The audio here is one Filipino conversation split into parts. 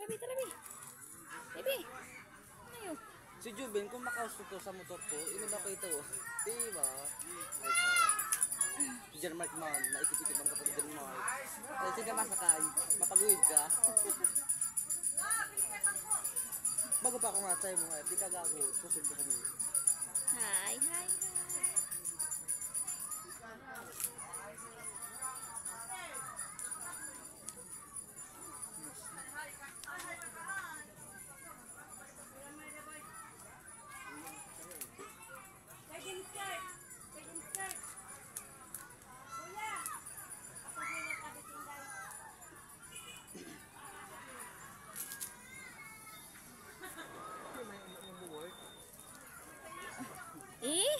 Tara, Bi, tara, Bi. Bi. Ano yun? Si Juben, kung makausto to sa motor ko, inuna ko ito. Diba? Si John Mark man, naikip-ikip ang kapatid ng Mark. Kasi ka masakay, mapaguhid ka. Bago pa ako nga tayo mga, di ka gago, susunod kami. Hi, hi, hi. Eh?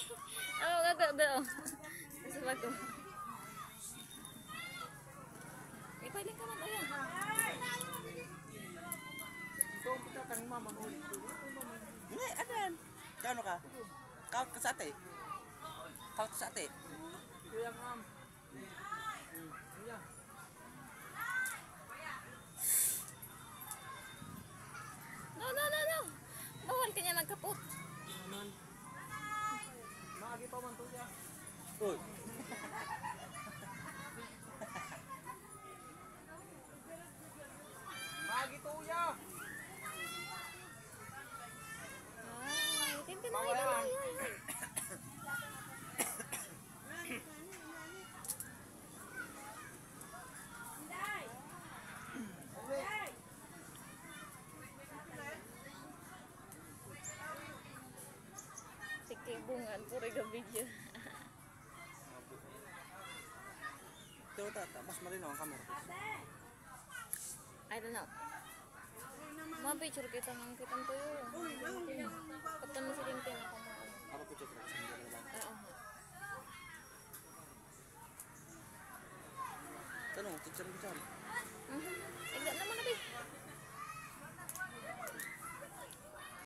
Oh, gaga. Sa bago. Eh, pwede ka man ayan. Ito ang pagkakang mama mo. Hindi, ano yan? Kano ka? Kaut ka sa ate? Kaut ka sa ate? Kuya ma'am. Kuya. No. Bawal ka niya magkapot. Naman. Maagi pa man to siya. Uy. Maagi to ya. Ay, timpi na ay. Sikibungan, puro ga video. Pero tata, mas marino ang camera. I don't know. Mapicture kita ng kitang tuyo. Kaptan mo si Tintin ako mo. Apa picture ko sa mga lang. Oo. Tanong, teacher mo dyan.